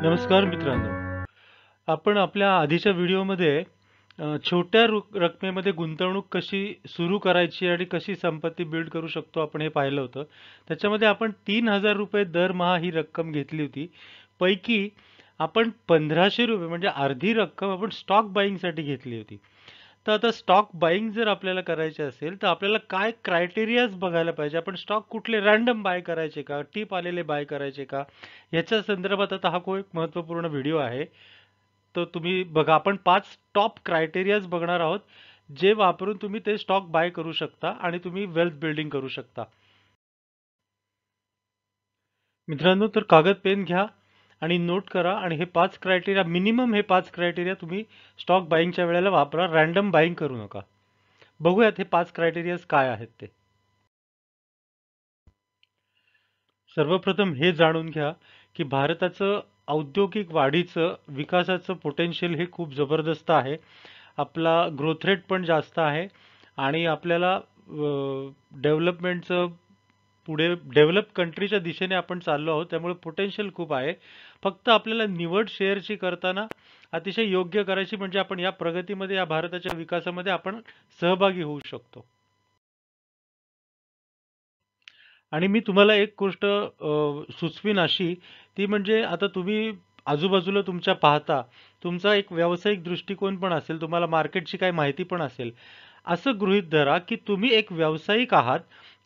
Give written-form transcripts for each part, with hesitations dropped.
नमस्कार मित्रांनो. आपण आपल्या आधीच्या व्हिडिओमध्ये छोट्या रकमेमध्ये गुंतवणूक कशी सुरू करायची आणि कशी संपत्ती बिल्ड करू शकतो आपण हे पाहिलं होतं. त्याच्यामध्ये आपण ₹3000 दरमहा ही रक्कम घेतली होती. पैकी आपण ₹1500 म्हणजे अर्धी रक्कम आपण स्टॉक बाईंगसाठी घेतली होती. तर आता स्टॉक बाईंग जर आपल्याला करायचे असेल तर आपल्याला काय क्रायटेरियाज बघायला पाहिजे. आपण स्टॉक कुठले रँडम बाय करायचे का, टिप आलेले बाय करायचे का, याच्या संदर्भात आता हा खूप एक महत्त्वपूर्ण व्हिडिओ आहे. तर तुम्ही बघा, आपण 5 टॉप क्रायटेरियाज बघणार आहोत, जे वापरून तुम्ही ते स्टॉक बाय करू शकता आणि तुम्ही वेल्थ बिल्डिंग करू शकता. मित्रांनो, तर कागद पेन घ्या आणि नोट करा आणि हे 5 क्रायटेरिया, मिनिमम हे 5 क्रायटेरिया तुम्ही स्टॉक बाईंगच्या वेळेला वापरा. रँडम बाईंग करू नका. बघूयात हे 5 क्रायटेरियाज काय आहेत ते. सर्वप्रथम हे जाणून घ्या की भारताचं औद्योगिक वाढीचं विकासाचं पोटेन्शियल हे खूप जबरदस्त आहे. आपला ग्रोथ रेट पण जास्त आहे आणि आपल्याला डेव्हलपमेंटचं पुढे डेव्हलप कंट्रीच्या दिशेने आपण चाललो आहोत. त्यामुळे पोटेन्शियल खूप आहे. फक्त आपल्याला निवड शेअरची करताना अतिशय योग्य करायची, म्हणजे आपण या प्रगतीमध्ये, या भारताच्या विकासामध्ये आपण सहभागी होऊ शकतो. आणि मी तुम्हाला एक गोष्ट सुचवीन अशी, ती म्हणजे आता तुम्ही आजूबाजूला तुमच्या पाहता, तुमचा एक व्यावसायिक दृष्टिकोन पण असेल, तुम्हाला मार्केटची काही माहिती पण असेल. असं गृहीत धरा की तुम्ही एक व्यावसायिक आहात.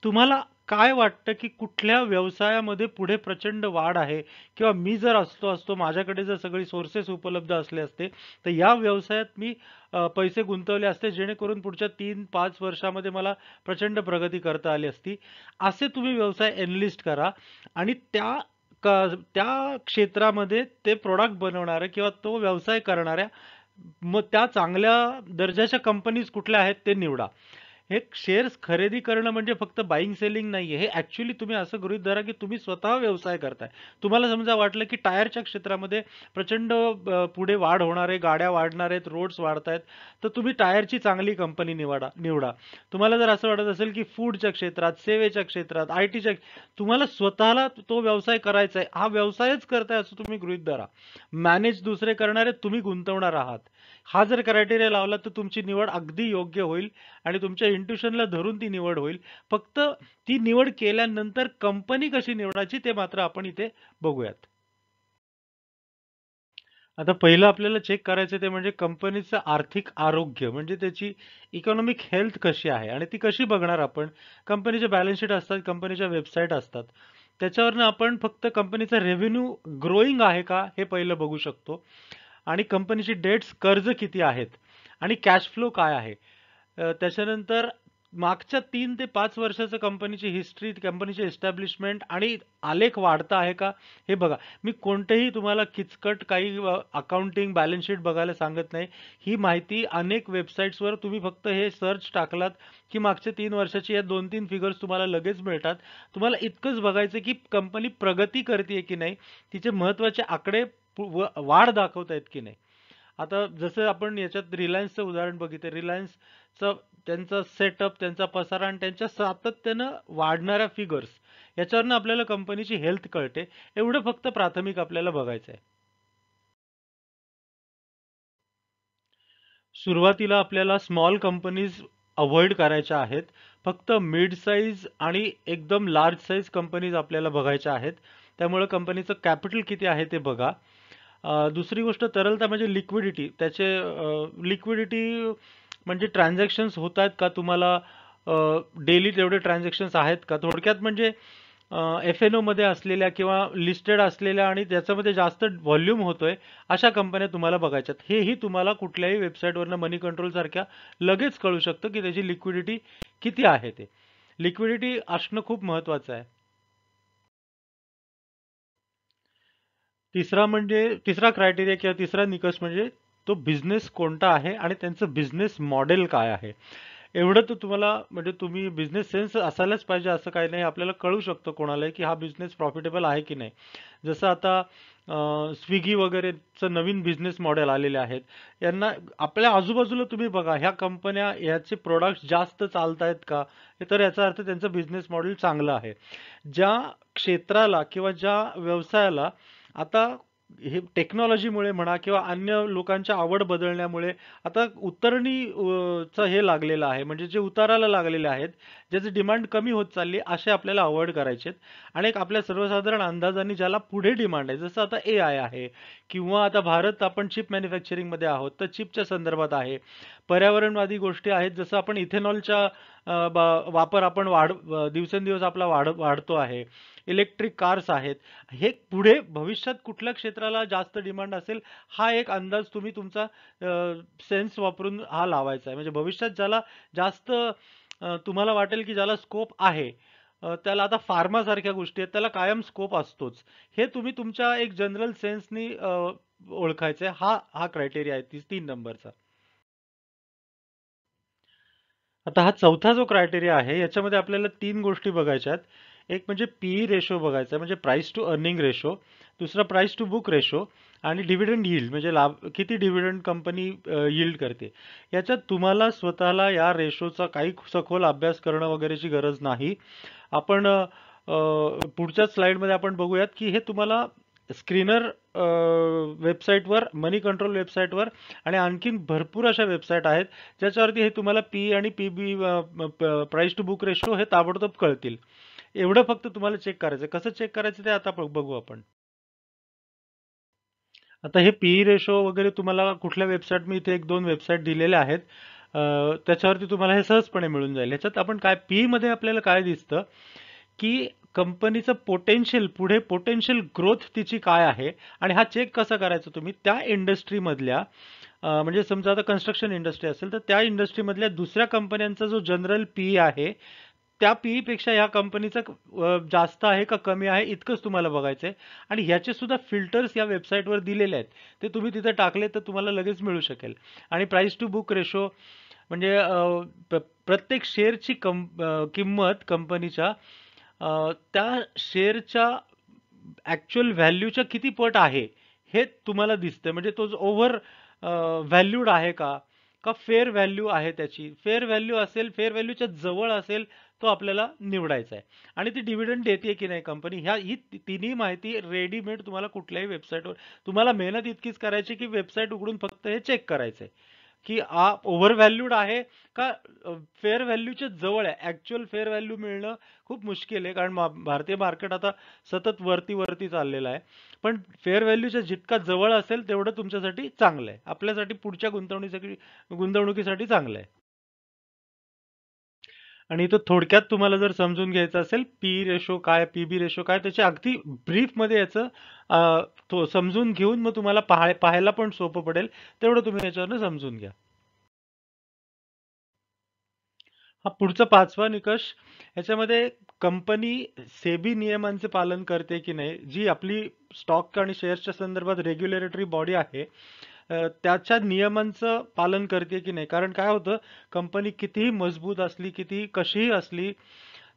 तुम्हाला काय वाटतं की कुठल्या व्यवसायामध्ये पुढे प्रचंड वाढ आहे, किंवा मी जर असलो असतो, माझ्याकडे जर सगळी सोर्सेस उपलब्ध असले असते, तर या व्यवसायात मी पैसे गुंतवले असते, जेणेकरून पुढच्या 3-5 वर्षामध्ये मला प्रचंड प्रगती करता आली असती. असे तुम्ही व्यवसाय एनलिस्ट करा आणि त्या क्षेत्रामध्ये ते प्रॉडक्ट बनवणारे किंवा तो व्यवसाय करणाऱ्या, मग त्या चांगल्या दर्जाच्या कंपनीज कुठल्या आहेत ते निवडा. हे शेअर्स खरेदी करणं म्हणजे फक्त बाईंग सेलिंग नाहीये. हे ॲक्चुअली तुम्ही असं गृहीत धरा की तुम्ही स्वतः व्यवसाय करताय. तुम्हाला समजा वाटलं की टायरच्या क्षेत्रामध्ये प्रचंड पुढे वाढ होणार आहे, गाड्या वाढणार आहेत, रोड्स वाढतायत, तर तुम्ही टायरची चांगली कंपनी निवडा. तुम्हाला जर असं वाटत असेल की फूडच्या क्षेत्रात, सेवेच्या क्षेत्रात, आयटीच्या, तुम्हाला स्वतःला तो व्यवसाय करायचा आहे, हा व्यवसायच करताय असं तुम्ही गृहीत धरा. मॅनेज दुसरे करणारे, तुम्ही गुंतवणार आहात. हा जर क्रायटेरिया लावला तर तुमची निवड अगदी योग्य होईल आणि तुमच्या इंट्युशनला धरून ती निवड होईल. फक्त ती निवड केल्यानंतर कंपनी कशी निवडायची ते मात्र आपण इथे बघूयात. आता पहिलं आपल्याला चेक करायचं ते म्हणजे कंपनीचं आर्थिक आरोग्य, म्हणजे त्याची इकॉनॉमिक हेल्थ कशी आहे आणि ती कशी बघणार आपण. कंपनीचे बॅलन्स शीट असतात, कंपनीच्या वेबसाईट असतात. त्याच्यावरनं आपण फक्त कंपनीचा रेव्हेन्यू ग्रोईंग आहे का हे पहिलं बघू शकतो. आणि कंपनीची डेट्स, कर्ज किती आहेत आणि कॅश फ्लो काय आहे. त्याच्यानंतर मागच्या 3 ते 5 वर्षाचं कंपनीची हिस्ट्री, कंपनीची एस्टॅब्लिशमेंट आणि आलेख वाढता आहे का हे बघा. मी कोणतेही तुम्हाला किचकट काही अकाउंटिंग बॅलन्स शीट बघायला सांगत नाही. ही माहिती अनेक वेबसाईट्सवर तुम्ही फक्त हे सर्च टाकलात की मागच्या 3 वर्षाची या 2-3 फिगर्स तुम्हाला लगेच मिळतात. तुम्हाला इतकंच बघायचं की कंपनी प्रगती करते की नाही, तिचे महत्त्वाचे आकडे वाढ दाखवत आहेत की नाही. आता जसं आपण याच्यात रिलायन्सचं उदाहरण बघितलं, रिलायन्सचं त्यांचा सेटअप, त्यांचा पसारा आणि त्यांच्या सातत्यानं वाढणाऱ्या फिगर्स, याच्यावरनं आपल्याला कंपनीची हेल्थ कळते. एवढं फक्त प्राथमिक आपल्याला बघायचं आहे. सुरुवातीला आपल्याला स्मॉल कंपनीज अव्हॉइड करायच्या आहेत. फक्त मिड साईज आणि एकदम लार्ज साईज कंपनीज आपल्याला बघायच्या आहेत. त्यामुळे कंपनीचं कॅपिटल किती आहे ते बघा. दुसरी गोष्ट तरलता, म्हणजे लिक्विडिटी. त्याचे लिक्विडिटी म्हणजे ट्रान्झॅक्शन्स होत आहेत का, तुम्हाला डेली तेवढे ट्रान्झॅक्शन्स आहेत का. थोडक्यात म्हणजे एफ-एन-ओ मध्ये असलेल्या किंवा लिस्टेड असलेल्या आणि त्याच्यामध्ये जास्त व्हॉल्यूम होतोय, अशा कंपन्या तुम्हाला बघायच्यात. हेही तुम्हाला कुठल्याही वेबसाईटवरनं मनी कंट्रोल सारख्या लगेच कळू शकतं की त्याची लिक्विडिटी किती आहे ते. लिक्विडिटी असणं खूप महत्वाचं आहे. तिसरा क्रायटेरिया किंवा तिसरा निकष म्हणजे तो बिझनेस कोणता आहे आणि त्यांचं बिझनेस मॉडेल काय आहे. एवढं तर तुम्हाला, म्हणजे तुम्ही बिझनेस सेन्स असायलाच पाहिजे असं काही नाही. आपल्याला कळू शकतं कोणालाही की हा बिझनेस प्रॉफिटेबल आहे की नाही. जसं आता स्विगी वगैरेचं नवीन बिझनेस मॉडेल आलेले आहेत. यांना आपल्या आजूबाजूला तुम्ही बघा, ह्या कंपन्या याचे प्रोडक्ट्स जास्त चालतायत का, तर याचा अर्थ त्यांचं बिझनेस मॉडेल चांगलं आहे. ज्या क्षेत्राला किंवा ज्या व्यवसायाला आता हे टेक्नॉलॉजीमुळे म्हणा किंवा अन्य लोकांच्या आवड बदलण्यामुळे आता उतरणी चं हे लागलेलं आहे, म्हणजे जे उताराला लागलेले आहेत, ज्याची डिमांड कमी होत चालली, असे आपल्याला अवॉइड करायचे आहेत. आणि एक आपल्या सर्वसाधारण अंदाजाने ज्याला पुढे डिमांड आहे, जसं आता AI आहे किंवा आता भारत आपण चिप मॅन्युफॅक्चरिंगमध्ये आहोत, तर चिपच्या संदर्भात आहे. पर्यावरणवादी गोष्टी आहेत, जसं आपण इथेनॉलच्या वापर आपण दिवसेंदिवस आपला वाढतो आहे. इलेक्ट्रिक कार्स आहेत. हे पुढे भविष्यात कुठल्या क्षेत्राला जास्त डिमांड असेल, हा एक अंदाज तुम्ही तुमचा सेन्स वापरून हा लावायचा आहे. म्हणजे भविष्यात ज्याला जास्त तुम्हाला वाटेल की ज्याला स्कोप आहे, त्याला आता फार्मासारख्या गोष्टी आहेत, त्याला कायम स्कोप असतोच. हे तुम्ही तुमच्या एक जनरल सेन्सनी ओळखायचं आहे. हा हा क्रायटेरिया आहे 3 नंबरचा. आता हा चौथा जो क्रायटेरिया आहे, याच्यामध्ये आपल्याला 3 गोष्टी बघायच्या आहेत. एक म्हणजे पीई रेशो बघायचा आहे, म्हणजे प्राइस टू अर्निंग रेशो. दुसरा प्राइस टू बुक रेशो आणि डिव्हिडंड यील्ड, म्हणजे किती डिव्हिडंड कंपनी यील्ड करते. याच्यात तुम्हाला स्वतःला या रेशोचा काही सखोल अभ्यास करणं वगैरेची गरज नाही. आपण पुढच्या स्लाइडमध्ये आपण बघूयात की हे तुम्हाला स्क्रीनर वेबसाईटवर, मनी कंट्रोल वेबसाईटवर आणि आणखीन भरपूर अशा वेबसाईट आहेत ज्याच्यावरती हे तुम्हाला पी आणि PB, price to book ratio, हे ताबडतोब कळतील. एवढं फक्त तुम्हाला चेक करायचं. कसं चेक करायचं ते आता बघू आपण. आता हे पीई रेशो वगैरे तुम्हाला कुठल्या वेबसाईट, मी इथे 1-2 वेबसाईट दिलेल्या आहेत. त्याच्यावरती तुम्हाला हे सहजपणे मिळून जाईल. ह्याच्यात आपण काय पीई मध्ये आपल्याला काय दिसतं की कंपनीचं पोटेन्शियल, पुढे पोटेन्शियल ग्रोथ तिची काय आहे, आणि हा चेक कसा करायचा तुम्ही त्या इंडस्ट्रीमधल्या, म्हणजे समजा आता कन्स्ट्रक्शन इंडस्ट्री असेल तर त्या इंडस्ट्रीमधल्या दुसऱ्या कंपन्यांचा जो जनरल पीई आहे, त्या पीई पेक्षा ह्या कंपनीचा जास्त आहे का कमी आहे, इतकंच तुम्हाला बघायचं आहे. आणि ह्याचे सुद्धा फिल्टर्स या वेबसाईटवर दिलेले आहेत, ते तुम्ही तिथे टाकले तर तुम्हाला लगेच मिळू शकेल. आणि प्राइस टू बुक रेशो म्हणजे प्रत्येक शेअरची किंमत कंपनीच्या त्या शेअरच्या ऍक्च्युअल व्हॅल्यूच्या किती पट आहे, हे तुम्हाला दिसतं. म्हणजे तो ओव्हर व्हॅल्यूड आहे का, का फेअर व्हॅल्यू आहे त्याची. फेअर व्हॅल्यू असेल, फेअर व्हॅल्यूच्या जवळ असेल, तो आपल्याला निवडायचा आहे. आणि ती डिव्हिडंड देते की नाही कंपनी, ही तिन्ही माहिती रेडीमेड तुम्हाला कुठल्याही वेबसाईटवर, तुम्हाला मेहनत इतकीच करायची की वेबसाईट उघडून फक्त हे चेक करायचंय की ओव्हर व्हॅल्यूड आहे का फेअर व्हॅल्यूच्या जवळ आहे. ऍक्च्युअल फेअर व्हॅल्यू मिळणं खूप मुश्किल आहे, कारण भारतीय मार्केट आता सतत वरती वरती चाललेलं आहे. पण फेअर व्हॅल्यूच्या जितका जवळ असेल तेवढं तुमच्यासाठी चांगलं आहे, आपल्यासाठी पुढच्या गुंतवणुकीसाठी चांगलं आहे. आणि इथं थोडक्यात तुम्हाला जर समजून घ्यायचं असेल, पी रेशो काय, पीबी रेशो काय, त्याची अगदी ब्रीफ मध्ये याचं तो समजून घेऊन मग तुम्हाला पाहायला पण सोपं पडेल, तेवढं तुम्ही याच्यावरनं समजून घ्या. हा पुढचा 5वा निकष, ह्याच्यामध्ये कंपनी सेबी नियमांचे पालन करते की नाही, जी आपली स्टॉक आणि शेअर्सच्या संदर्भात रेग्युलेटरी बॉडी आहे, त्याच्या नियमांचं पालन करते की नाही. कारण काय होतं, कंपनी कितीही मजबूत असली, कितीही कशीही असली,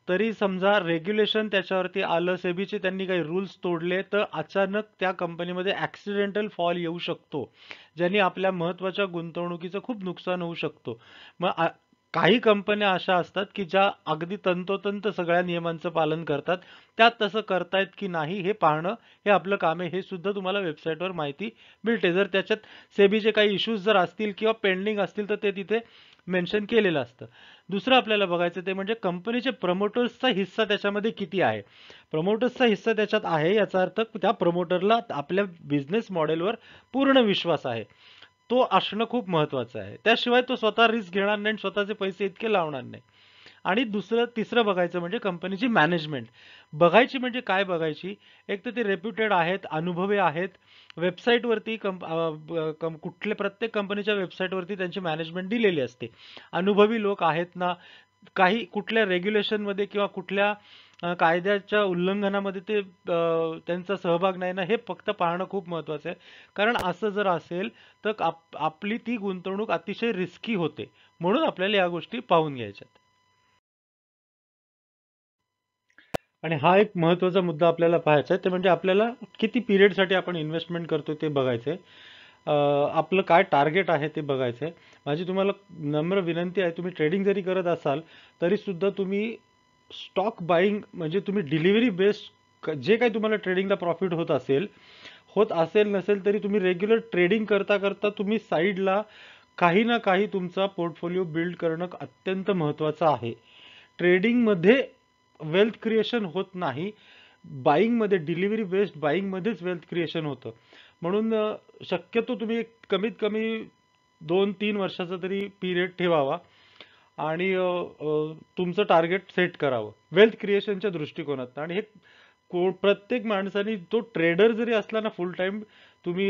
तरी समजा रेग्युलेशन त्याच्यावरती आलं, सेबीचे त्यांनी काही रूल्स तोडले, तर अचानक त्या कंपनीमध्ये ऍक्सिडेंटल फॉल येऊ शकतो, ज्यांनी आपल्या महत्वाच्या गुंतवणुकीचं खूप नुकसान होऊ शकतो. मग काही कंपन्या अशा असतात की ज्या अगदी तंतोतंत सगळ्या नियमांचं पालन करतात, त्या तसं करतायत की नाही हे पाहणं, हे आपलं काम आहे. हे सुद्धा तुम्हाला वेबसाईटवर माहिती मिळते. जर त्याच्यात सेबीचे काही इश्यूज जर असतील किंवा पेंडिंग असतील तर ते तिथे मेन्शन केलेलं असतं. दुसरं आपल्याला बघायचं ते म्हणजे कंपनीचे प्रमोटर्सचा हिस्सा त्याच्यामध्ये किती आहे. प्रमोटर्सचा हिस्सा त्याच्यात आहे याचा अर्थ त्या प्रमोटरला आपल्या बिझनेस मॉडेलवर पूर्ण विश्वास आहे, तो असणं खूप महत्वाचं आहे. त्याशिवाय तो स्वतः रिस्क घेणार नाही, स्वतःचे पैसे इतके लावणार नाही. आणि तिसरं बघायचं म्हणजे कंपनीची मॅनेजमेंट बघायची. म्हणजे काय बघायची, एक तर ते रेप्युटेड आहेत, अनुभवी आहेत. वेबसाईटवरती कुठल्या प्रत्येक कंपनीच्या वेबसाईटवरती त्यांची मॅनेजमेंट दिलेली असते. अनुभवी लोक आहेत ना, काही कुठल्या रेग्युलेशन मध्ये किंवा कुठल्या कायद्याच्या उल्लंघनामध्ये ते त्यांचा सहभाग नाही ना, हे फक्त पाहणं खूप महत्वाचं आहे. कारण असं जर असेल तर आपली ती गुंतवणूक अतिशय रिस्की होते. म्हणून आपल्याला या गोष्टी पाहून घ्यायच्यात. आणि हा एक महत्त्वाचा मुद्दा आपल्याला पाहायचा आहे, ते म्हणजे आपल्याला किती पिरियडसाठी आपण इन्व्हेस्टमेंट करतो ते बघायचं आहे. आपलं काय टार्गेट आहे ते बघायचं आहे. माझी तुम्हाला नम्र विनंती आहे, तुम्ही ट्रेडिंग जरी करत असाल तरी सुद्धा तुम्ही स्टॉक बाईंग, म्हणजे तुम्ही डिलिव्हरी बेस्ड जे काही तुम्हाला ट्रेडिंगला प्रॉफिट होत असेल, होत असेल नसेल तरी तुम्ही रेग्युलर ट्रेडिंग करता करता तुम्ही साईडला काही ना काही तुमचा पोर्टफोलिओ बिल्ड करणं अत्यंत महत्त्वाचं आहे. ट्रेडिंगमध्ये वेल्थ क्रिएशन होत नाही, बाईंगमध्ये डिलिव्हरी बेस्ड बाईंगमध्येच वेल्थ क्रिएशन होतं. म्हणून शक्यतो तुम्ही एक कमीत कमी 2-3 वर्षाचा तरी पिरियड ठेवावा आणि तुमचं टार्गेट सेट करावं वेल्थ क्रिएशनच्या दृष्टिकोनात. आणि हे प्रत्येक माणसाने, तो ट्रेडर जरी असला ना फुल टाइम, तुम्ही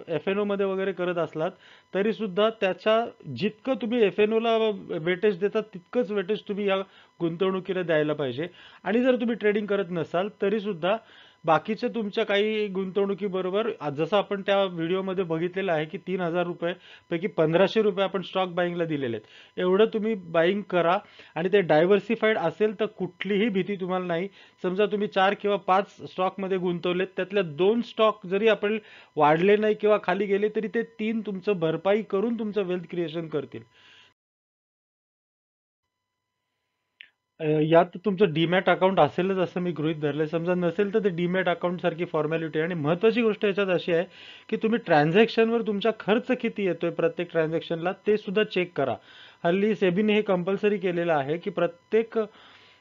एफ-एन-ओ मध्ये वगैरे करत असलात तरी सुद्धा त्याच्या जितकं तुम्ही एफ-एन-ओ ला वेटेज देतात तितकंच वेटेज तुम्ही या गुंतवणुकीला द्यायला पाहिजे. आणि जर तुम्ही ट्रेडिंग करत नसाल तरी सुद्धा बाकीच्या तुमच्या काही गुंतवणुकीबरोबर, जसं आपण त्या व्हिडिओमध्ये बघितलेलं आहे की 3,000 रुपये पैकी 1,500 रुपये आपण स्टॉक बाईंगला दिलेले आहेत, एवढं तुम्ही बाईंग करा. आणि ते डायव्हर्सिफाईड असेल तर कुठलीही भीती तुम्हाला नाही. समजा तुम्ही 4 किंवा 5 स्टॉकमध्ये गुंतवलेत, त्यातल्या 2 स्टॉक जरी आपण वाढले नाही किंवा खाली गेले तरी ते 3 तुमचं भरपाई करून तुमचं वेल्थ क्रिएशन करतील. यात तुमचं डीमॅट अकाउंट असेलच असं मी गृहीत धरलंय. समजा नसेल तर ते डीमॅट अकाउंट सारखी फॉर्मॅलिटी आहे. आणि महत्वाची गोष्ट याच्यात अशी आहे की तुम्ही ट्रान्झॅक्शनवर तुमचा खर्च किती येतोय प्रत्येक ट्रान्झॅक्शनला ते सुद्धा चेक करा. हल्ली सेबीने हे कंपल्सरी केलेलं आहे की प्रत्येक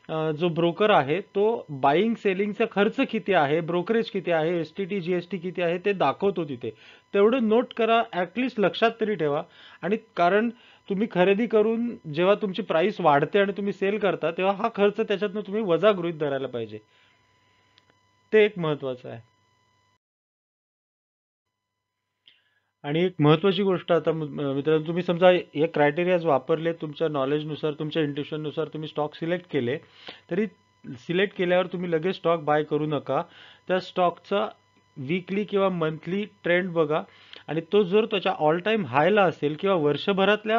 जो ब्रोकर आहे तो बाईंग सेलिंगचा खर्च किती आहे, ब्रोकरेज किती आहे, एसटीटी जीएसटी किती आहे ते दाखवतो तिथे. तेवढं नोट करा, ऍटलिस्ट लक्षात तरी ठेवा. आणि कारण तुम्ही खरेदी करून जेव्हा तुमची प्राइस वाढते आणि तुम्ही सेल करता तेव्हा हा खर्च त्याच्यातनं तुम्ही वजा गृहीत धरायला पाहिजे. ते एक महत्वाचं आहे. आणि एक महत्वाची गोष्ट आता मित्रांनो, तुम्ही समजा हे क्रायटेरियाज वापरले, तुमच्या नॉलेजनुसार तुमच्या इंट्युशननुसार तुम्ही स्टॉक सिलेक्ट केले, तरी सिलेक्ट केल्यावर तुम्ही लगेच स्टॉक बाय करू नका. त्या स्टॉकचा वीकली किंवा मंथली ट्रेंड बघा. आणि तो जर त्याच्या ऑल टाइम हायला असेल किंवा वर्षभरातल्या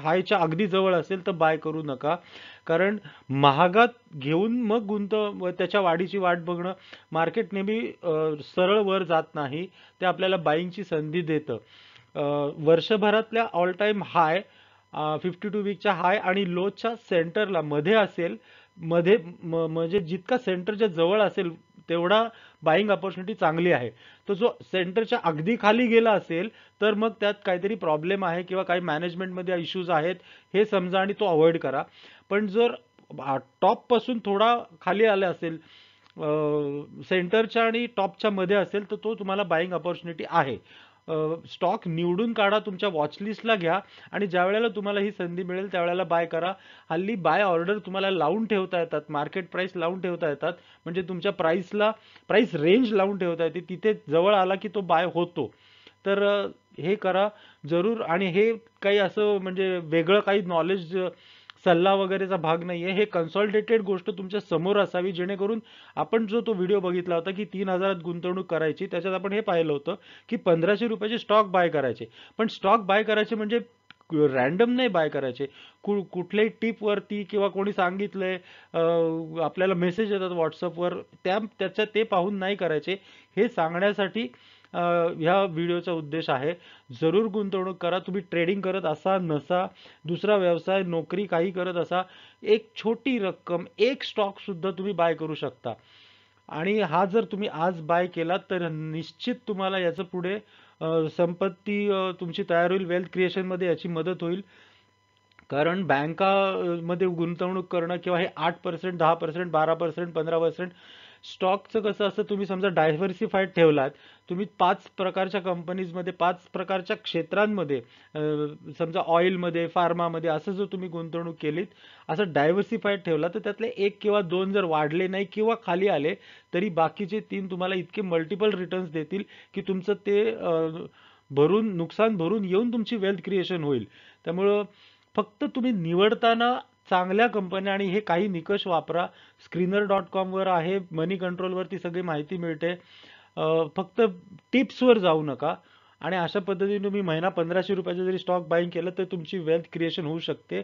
हायच्या अगदी जवळ असेल तर बाय करू नका. कारण महागात घेऊन मग त्याच्या वाढीची वाट बघणं, मार्केट नेहमी सरळ वर जात नाही, ते आपल्याला बाईंगची संधी देतं. वर्षभरातल्या ऑल टाइम हाय 52 वीकच्या हाय आणि लोच्या सेंटरला मध्ये असेल, मध्ये म्हणजे जितका सेंटरच्या जवळ असेल तेवढा बाईंग ऑपॉर्च्युनिटी चांगली आहे. तो जो सेंटरच्या अगदी खाली गेला असेल तर मग त्यात काहीतरी प्रॉब्लेम आहे किंवा काही मॅनेजमेंटमध्ये इश्यूज आहेत हे समजा आणि तो अवॉइड करा. पण जर टॉप पासून थोडा खाली आला असेल, सेंटरच्या आणि टॉपच्या मध्ये असेल, तर तो तुम्हाला बाईंग ऑपॉर्च्युनिटी आहे. स्टॉक निवडून काढा, तुमच्या वॉचलिस्टला घ्या आणि ज्या वेळेला तुम्हाला ही संधी मिळेल त्यावेळेला बाय करा. हल्ली बाय ऑर्डर तुम्हाला लावून ठेवता येतात, मार्केट प्राइस लावून ठेवता येतात, म्हणजे तुमच्या प्राइस रेंज लावून ठेवता येते, तिथे जवळ आला की तो बाय होतो. तर हे करा जरूर. आणि हे काही असं म्हणजे वेगळं काही नॉलेज सल्ला वगैरेचा भाग नाहीये, हे कन्सॉलिडेटेड गोष्ट तुमच्या समोर असावी, जेणेकरून आपण जो तो व्हिडिओ बघितला होता की 3,000 गुंतवणूक करायची, त्याच्यात आपण हे पाहिलं होतं की 1,500 रुपयाचे स्टॉक बाय करायचे. पण स्टॉक बाय करायचे म्हणजे रॅन्डम नाही बाय करायचे. कुठल्याही टिप वरती किंवा कोणी सांगितलंय, आपल्याला मेसेज येतात व्हॉट्सअपवर, त्याच्या ते पाहून नाही करायचे. हे सांगण्यासाठी ह्या व्हिडिओचा उद्देश आहे. जरूर गुंतवणूक करा. तुम्ही ट्रेडिंग करत असा नसा, दुसरा व्यवसाय नोकरी काही करत असा, एक छोटी रक्कम एक स्टॉक सुद्धा तुम्ही बाय करू शकता. आणि हा जर तुम्ही आज बाय केला तर निश्चित तुम्हाला याचं पुढे संपत्ती तुमची तयार होईल, वेल्थ क्रिएशन मध्ये याची मदत होईल. कारण बँका मध्ये गुंतवणूक करणं किंवा हे 8%, 10%, 12%, 15%, स्टॉकचं कसं असतं, तुम्ही समजा डायव्हर्सिफाईड ठेवलात, तुम्ही 5 प्रकारच्या कंपनीजमध्ये 5 प्रकारच्या क्षेत्रांमध्ये, समजा ऑइलमध्ये, फार्मामध्ये असं जर तुम्ही गुंतवणूक केलीत, असं डायव्हर्सिफाईड ठेवला, तर त्यातले 1 किंवा 2 जर वाढले नाही किंवा खाली आले तरी बाकीचे 3 तुम्हाला इतके मल्टिपल रिटर्न्स देतील की तुमचं ते नुकसान भरून येऊन तुमची वेल्थ क्रिएशन होईल. त्यामुळं फक्त तुम्ही निवडताना चांगल्या कंपन्या आणि हे काही निकष वापरा. screener.com वर आहे, मनी कंट्रोल वरती सगळी माहिती मिळते. फक्त टिप्सवर जाऊ नका. आणि अशा पद्धतीने तुम्ही महिना 1,500 रुपयाचं जरी स्टॉक बाईंग केलं तर तुमची वेल्थ क्रिएशन होऊ शकते.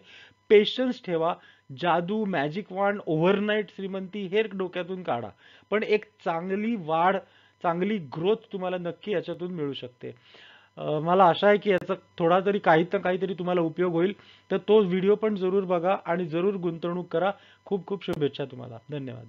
पेशन्स ठेवा. जादू, मॅजिक वॉन्ड, ओव्हरनाईट श्रीमंती हे डोक्यातून काढा. पण एक चांगली वाढ, चांगली ग्रोथ तुम्हाला नक्की याच्यातून मिळू शकते. मला आशा आहे की याचा थोडा तरी काही तर काहीतरी तुम्हाला उपयोग होईल. तर तो व्हिडिओ पण जरूर बघा आणि जरूर गुंतवणूक करा. खूप खूप शुभेच्छा तुम्हाला. धन्यवाद.